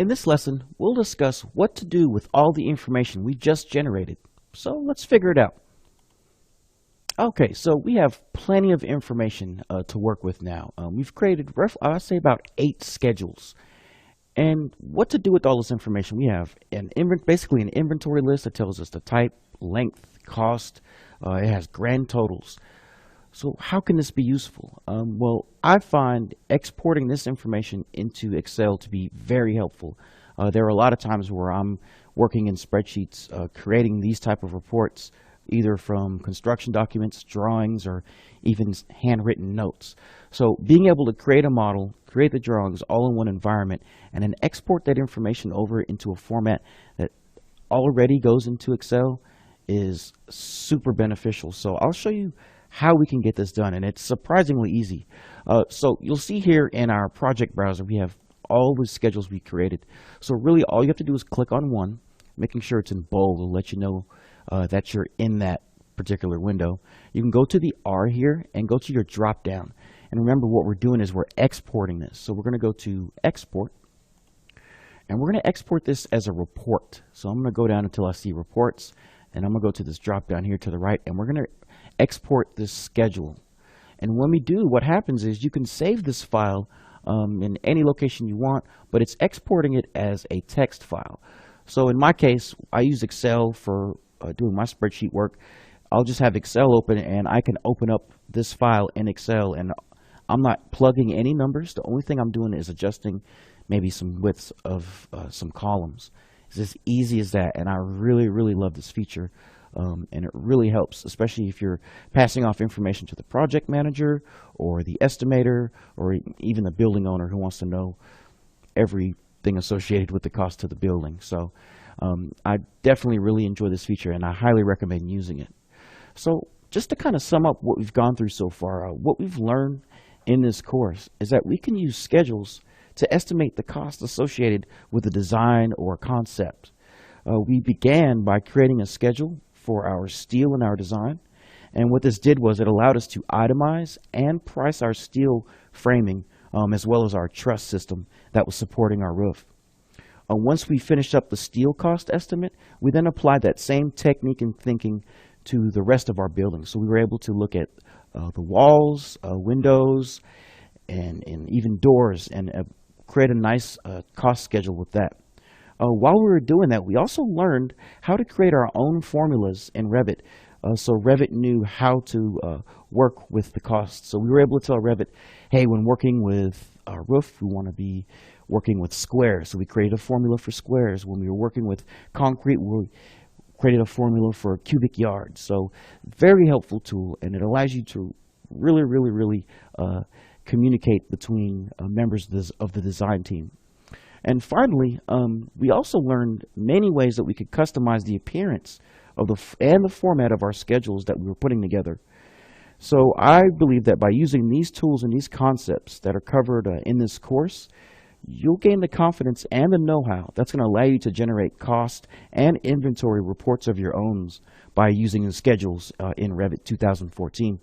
In this lesson, we'll discuss what to do with all the information we just generated. So let's figure it out. Okay, so we have plenty of information to work with now. We've created, I'd say, about 8 schedules. And what to do with all this information? We have basically an inventory list that tells us the type, length, cost. It has grand totals. So how can this be useful? Well, I find exporting this information into Excel to be very helpful. There are a lot of times where I'm working in spreadsheets, creating these type of reports, either from construction documents, drawings, or even handwritten notes. So being able to create a model, create the drawings all in one environment, and then export that information over into a format that already goes into Excel is super beneficial. So I'll show you how we can get this done, and it's surprisingly easy. So you'll see here in our project browser, we have all the schedules we created. So really all you have to do is click on one, making sure it's in bold will let you know that you're in that particular window. You can go to the R here and go to your drop down. And remember, what we're doing is we're exporting this. So we're going to go to export, and we're going to export this as a report. So I'm going to go down until I see reports, and I'm going to go to this drop down here to the right, and we're going to export this schedule. And when we do, what happens is you can save this file in any location you want, but it's exporting it as a text file. So in my case, I use Excel for doing my spreadsheet work. I'll just have Excel open, and I can open up this file in Excel, and I'm not plugging any numbers. The only thing I'm doing is adjusting maybe some widths of some columns. It's as easy as that, and I really, really love this feature. And it really helps, especially if you're passing off information to the project manager or the estimator or even the building owner who wants to know everything associated with the cost of the building. So I definitely really enjoy this feature, and I highly recommend using it. So just to kind of sum up what we've gone through so far, what we've learned in this course is that we can use schedules to estimate the cost associated with a design or a concept. We began by creating a schedule for our steel and our design. And what this did was it allowed us to itemize and price our steel framing as well as our truss system that was supporting our roof. Once we finished up the steel cost estimate, we then applied that same technique and thinking to the rest of our building. So we were able to look at the walls, windows, and even doors, and create a nice cost schedule with that. While we were doing that, we also learned how to create our own formulas in Revit. So Revit knew how to work with the costs. So we were able to tell Revit, hey, when working with our roof, we want to be working with squares. So we created a formula for squares. When we were working with concrete, we created a formula for cubic yards. So very helpful tool, and it allows you to really, really, really communicate between members of the design team. And finally, we also learned many ways that we could customize the appearance of the format of our schedules that we were putting together. So I believe that by using these tools and these concepts that are covered in this course, you'll gain the confidence and the know-how that's going to allow you to generate cost and inventory reports of your own by using the schedules in Revit 2014.